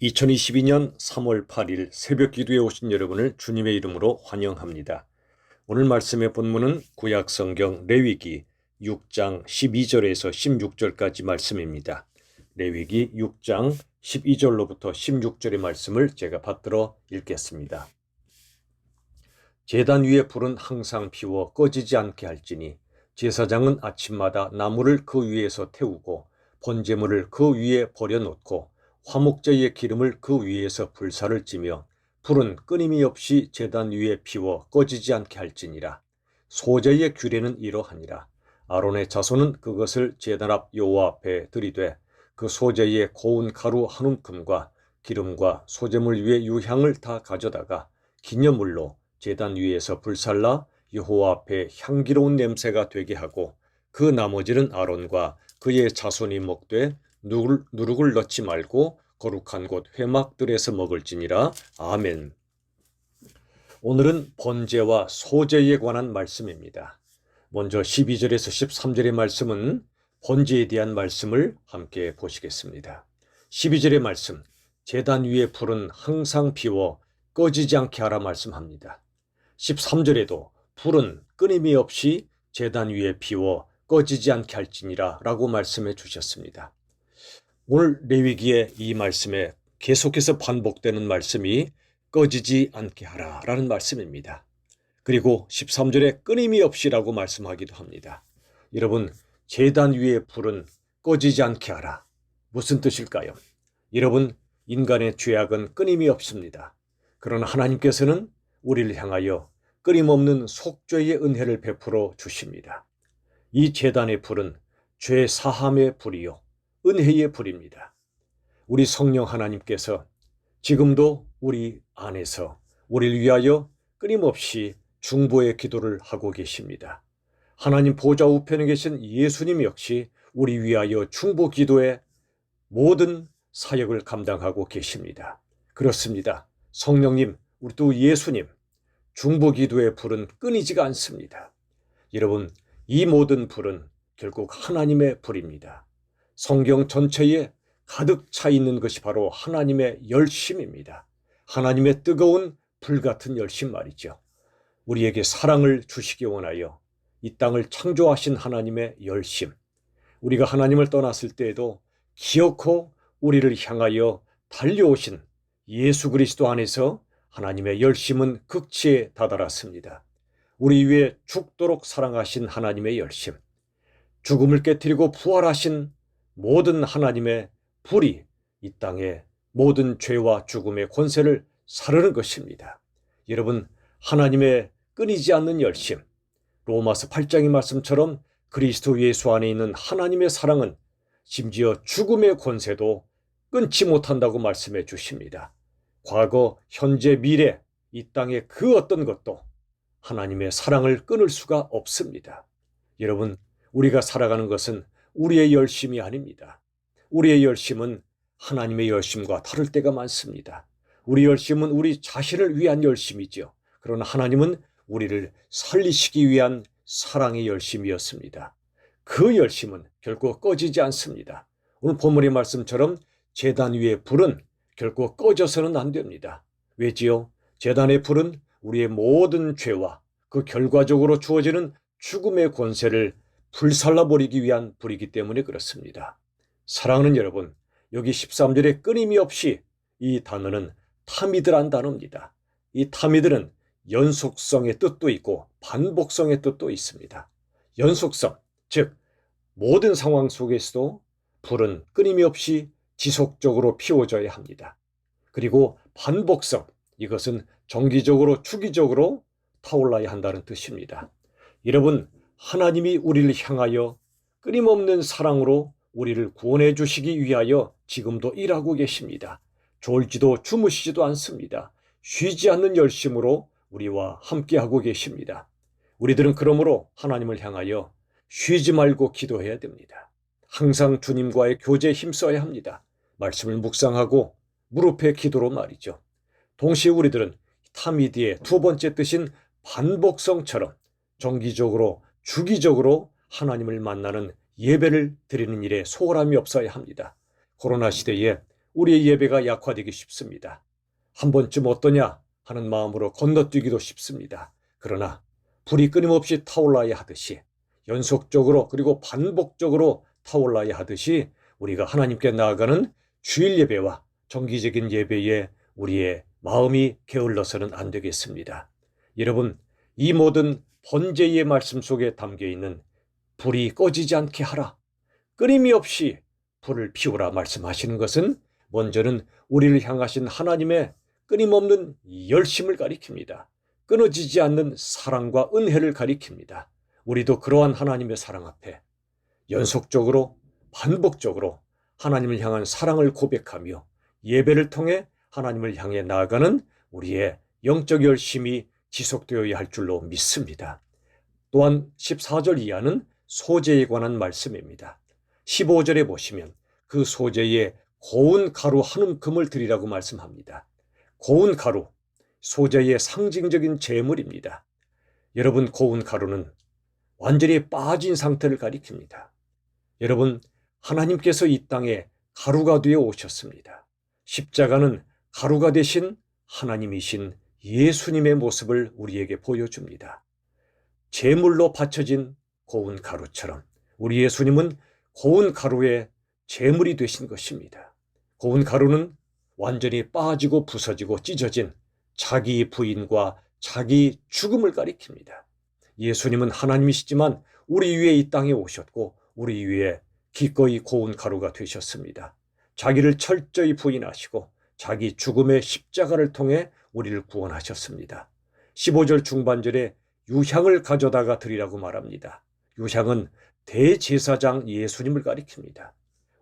2022년 3월 8일 새벽 기도에 오신 여러분을 주님의 이름으로 환영합니다. 오늘 말씀의 본문은 구약 성경 레위기 6장 12절에서 16절까지 말씀입니다. 레위기 6장 12절로부터 16절의 말씀을 제가 받들어 읽겠습니다. 제단 위에 불은 항상 피워 꺼지지 않게 할지니 제사장은 아침마다 나무를 그 위에서 태우고 번제물을 그 위에 버려놓고 화목제의 기름을 그 위에서 불사를 찌며 불은 끊임이 없이 제단 위에 피워 꺼지지 않게 할지니라. 소제의 규례는 이러하니라. 아론의 자손은 그것을 제단 앞 여호와 앞에 들이되 그 소제의 고운 가루 한 움큼과 기름과 소제물 위에 유향을 다 가져다가 기념물로 제단 위에서 불살라 여호와 앞에 향기로운 냄새가 되게 하고 그 나머지는 아론과 그의 자손이 먹되 누룩을 넣지 말고 거룩한 곳 회막들에서 먹을지니라. 아멘. 오늘은 번제와 소제에 관한 말씀입니다. 먼저 12절에서 13절의 말씀은 번제에 대한 말씀을 함께 보시겠습니다. 12절의 말씀, 제단 위에 불은 항상 피워 꺼지지 않게 하라 말씀합니다. 13절에도 불은 끊임이 없이 제단 위에 피워 꺼지지 않게 할지니라 라고 말씀해 주셨습니다. 오늘 레위기의 이 말씀에 계속해서 반복되는 말씀이 꺼지지 않게 하라 라는 말씀입니다. 그리고 13절에 끊임이 없이라고 말씀하기도 합니다. 여러분, 제단 위에 불은 꺼지지 않게 하라. 무슨 뜻일까요? 여러분, 인간의 죄악은 끊임이 없습니다. 그러나 하나님께서는 우리를 향하여 끊임없는 속죄의 은혜를 베풀어 주십니다. 이 제단의 불은 죄 사함의 불이요 은혜의 불입니다. 우리 성령 하나님께서 지금도 우리 안에서 우리를 위하여 끊임없이 중보의 기도를 하고 계십니다. 하나님 보좌 우편에 계신 예수님 역시 우리 위하여 중보 기도의 모든 사역을 감당하고 계십니다. 그렇습니다. 성령님, 우리 또 예수님, 중보 기도의 불은 끊이지가 않습니다. 여러분, 이 모든 불은 결국 하나님의 불입니다. 성경 전체에 가득 차 있는 것이 바로 하나님의 열심입니다. 하나님의 뜨거운 불 같은 열심 말이죠. 우리에게 사랑을 주시기 원하여 이 땅을 창조하신 하나님의 열심. 우리가 하나님을 떠났을 때에도 기어코 우리를 향하여 달려오신 예수 그리스도 안에서 하나님의 열심은 극치에 다다랐습니다. 우리 위에 죽도록 사랑하신 하나님의 열심. 죽음을 깨뜨리고 부활하신 모든 하나님의 불이 이 땅에 모든 죄와 죽음의 권세를 사르는 것입니다. 여러분, 하나님의 끊이지 않는 열심, 로마서 8장의 말씀처럼 그리스도 예수 안에 있는 하나님의 사랑은 심지어 죽음의 권세도 끊지 못한다고 말씀해 주십니다. 과거, 현재, 미래 이 땅의 그 어떤 것도 하나님의 사랑을 끊을 수가 없습니다. 여러분, 우리가 살아가는 것은 우리의 열심이 아닙니다. 우리의 열심은 하나님의 열심과 다를 때가 많습니다. 우리 열심은 우리 자신을 위한 열심이죠. 그러나 하나님은 우리를 살리시기 위한 사랑의 열심이었습니다. 그 열심은 결코 꺼지지 않습니다. 오늘 본문의 말씀처럼 제단 위의 불은 결코 꺼져서는 안 됩니다. 왜지요? 제단의 불은 우리의 모든 죄와 그 결과적으로 주어지는 죽음의 권세를 불살라버리기 위한 불이기 때문에 그렇습니다. 사랑하는 여러분, 여기 13절에 끊임이 없이 이 단어는 타미드란 단어입니다. 이 타미드는 연속성의 뜻도 있고 반복성의 뜻도 있습니다. 연속성, 즉 모든 상황 속에서도 불은 끊임이 없이 지속적으로 피워져야 합니다. 그리고 반복성, 이것은 정기적으로 주기적으로 타올라야 한다는 뜻입니다. 여러분, 하나님이 우리를 향하여 끊임없는 사랑으로 우리를 구원해 주시기 위하여 지금도 일하고 계십니다. 졸지도 주무시지도 않습니다. 쉬지 않는 열심으로 우리와 함께하고 계십니다. 우리들은 그러므로 하나님을 향하여 쉬지 말고 기도해야 됩니다. 항상 주님과의 교제에 힘써야 합니다. 말씀을 묵상하고 무릎의 기도로 말이죠. 동시에 우리들은 타미디의 두 번째 뜻인 반복성처럼 정기적으로 주기적으로 하나님을 만나는 예배를 드리는 일에 소홀함이 없어야 합니다. 코로나 시대에 우리의 예배가 약화되기 쉽습니다. 한 번쯤 어떠냐 하는 마음으로 건너뛰기도 쉽습니다. 그러나 불이 끊임없이 타올라야 하듯이 연속적으로 그리고 반복적으로 타올라야 하듯이 우리가 하나님께 나아가는 주일 예배와 정기적인 예배에 우리의 마음이 게을러서는 안 되겠습니다. 여러분, 이 모든 번제의 말씀 속에 담겨있는 불이 꺼지지 않게 하라, 끊임이 없이 불을 피우라 말씀하시는 것은 먼저는 우리를 향하신 하나님의 끊임없는 열심을 가리킵니다. 끊어지지 않는 사랑과 은혜를 가리킵니다. 우리도 그러한 하나님의 사랑 앞에 연속적으로 반복적으로 하나님을 향한 사랑을 고백하며 예배를 통해 하나님을 향해 나아가는 우리의 영적 열심이 지속되어야 할 줄로 믿습니다. 또한 14절 이하는 소재에 관한 말씀입니다. 15절에 보시면 그 소재에 고운 가루 한 움큼을 드리라고 말씀합니다. 고운 가루, 소재의 상징적인 제물입니다. 여러분, 고운 가루는 완전히 빠진 상태를 가리킵니다. 여러분, 하나님께서 이 땅에 가루가 되어 오셨습니다. 십자가는 가루가 되신 하나님이신 예수님의 모습을 우리에게 보여줍니다. 제물로 바쳐진 고운 가루처럼 우리 예수님은 고운 가루의 제물이 되신 것입니다. 고운 가루는 완전히 빠지고 부서지고 찢어진 자기 부인과 자기 죽음을 가리킵니다. 예수님은 하나님이시지만 우리 위에 이 땅에 오셨고 우리 위에 기꺼이 고운 가루가 되셨습니다. 자기를 철저히 부인하시고 자기 죽음의 십자가를 통해 우리를 구원하셨습니다. 15절 중반절에 유향을 가져다가 드리라고 말합니다. 유향은 대제사장 예수님을 가리킵니다.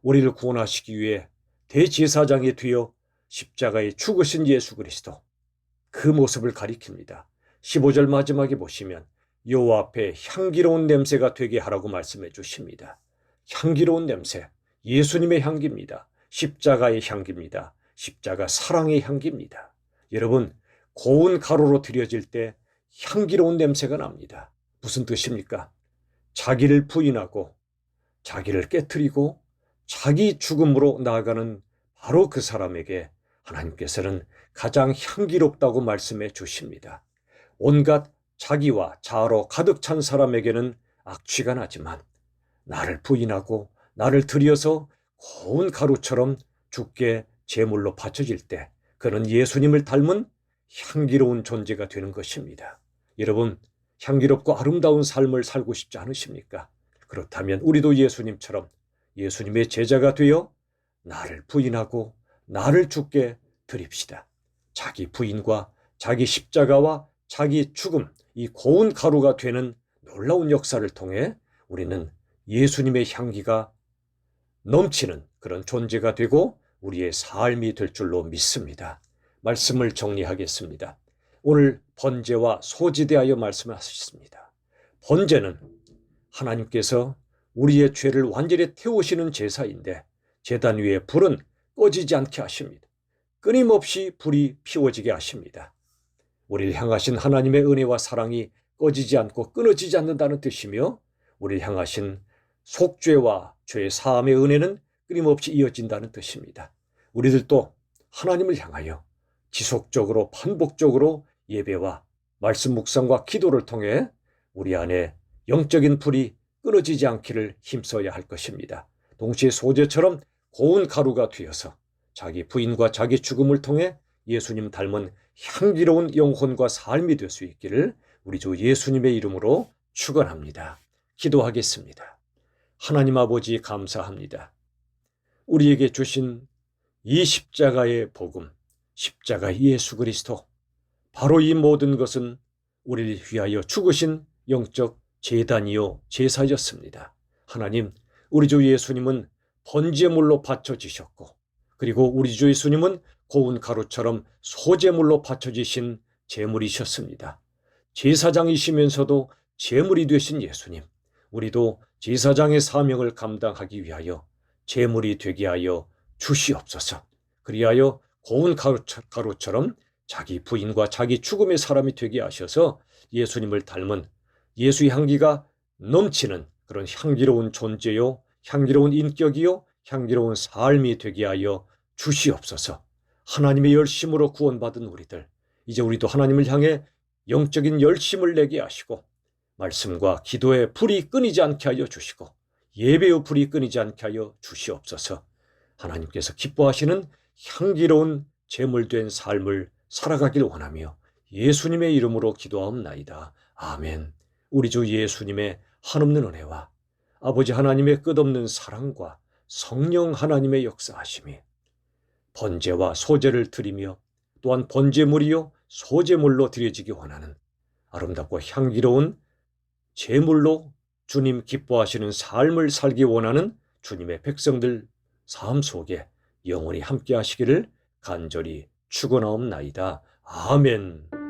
우리를 구원하시기 위해 대제사장이 되어 십자가에 죽으신 예수 그리스도, 그 모습을 가리킵니다. 15절 마지막에 보시면 여호와 앞에 향기로운 냄새가 되게 하라고 말씀해 주십니다. 향기로운 냄새, 예수님의 향기입니다. 십자가의 향기입니다. 십자가 사랑의 향기입니다. 여러분, 고운 가루로 드려질 때 향기로운 냄새가 납니다. 무슨 뜻입니까? 자기를 부인하고 자기를 깨트리고 자기 죽음으로 나아가는 바로 그 사람에게 하나님께서는 가장 향기롭다고 말씀해 주십니다. 온갖 자기와 자아로 가득 찬 사람에게는 악취가 나지만 나를 부인하고 나를 들여서 고운 가루처럼 주께 제물로 바쳐질 때 그는 예수님을 닮은 향기로운 존재가 되는 것입니다. 여러분, 향기롭고 아름다운 삶을 살고 싶지 않으십니까? 그렇다면 우리도 예수님처럼 예수님의 제자가 되어 나를 부인하고 나를 주께 드립시다. 자기 부인과 자기 십자가와 자기 죽음, 이 고운 가루가 되는 놀라운 역사를 통해 우리는 예수님의 향기가 넘치는 그런 존재가 되고 우리의 삶이 될 줄로 믿습니다. 말씀을 정리하겠습니다. 오늘 번제와 소제에 대하여 말씀하셨습니다. 번제는 하나님께서 우리의 죄를 완전히 태우시는 제사인데 제단 위에 불은 꺼지지 않게 하십니다. 끊임없이 불이 피워지게 하십니다. 우리를 향하신 하나님의 은혜와 사랑이 꺼지지 않고 끊어지지 않는다는 뜻이며 우리를 향하신 속죄와 죄 사함의 은혜는 끊임없이 이어진다는 뜻입니다. 우리들도 하나님을 향하여 지속적으로 반복적으로 예배와 말씀 묵상과 기도를 통해 우리 안에 영적인 불이 끊어지지 않기를 힘써야 할 것입니다. 동시에 소제처럼 고운 가루가 되어서 자기 부인과 자기 죽음을 통해 예수님 닮은 향기로운 영혼과 삶이 될 수 있기를 우리 주 예수님의 이름으로 축원합니다. 기도하겠습니다. 하나님 아버지 감사합니다. 우리에게 주신 이 십자가의 복음, 십자가 예수 그리스도, 바로 이 모든 것은 우리를 위하여 죽으신 영적 제단이요 제사였습니다. 하나님, 우리 주 예수님은 번제물로 바쳐지셨고 그리고 우리 주 예수님은 고운 가루처럼 소제물로 바쳐지신 제물이셨습니다. 제사장이시면서도 제물이 되신 예수님, 우리도 제사장의 사명을 감당하기 위하여 제물이 되게 하여 주시옵소서. 그리하여 고운 가루처럼 자기 부인과 자기 죽음의 사람이 되게 하셔서 예수님을 닮은 예수의 향기가 넘치는 그런 향기로운 존재요, 향기로운 인격이요, 향기로운 삶이 되게 하여 주시옵소서. 하나님의 열심으로 구원받은 우리들, 이제 우리도 하나님을 향해 영적인 열심을 내게 하시고 말씀과 기도의 불이 끊이지 않게 하여 주시고 예배의 불이 끊이지 않게 하여 주시옵소서. 하나님께서 기뻐하시는 향기로운 제물된 삶을 살아가길 원하며 예수님의 이름으로 기도하옵나이다. 아멘. 우리 주 예수님의 한없는 은혜와 아버지 하나님의 끝없는 사랑과 성령 하나님의 역사하심이 번제와 소제를 드리며 또한 번제물이요 소제물로 드려지기 원하는 아름답고 향기로운 제물로 주님 기뻐하시는 삶을 살기 원하는 주님의 백성들 삶 속에 영원히 함께 하시기를 간절히 축원하옵나이다. 아멘.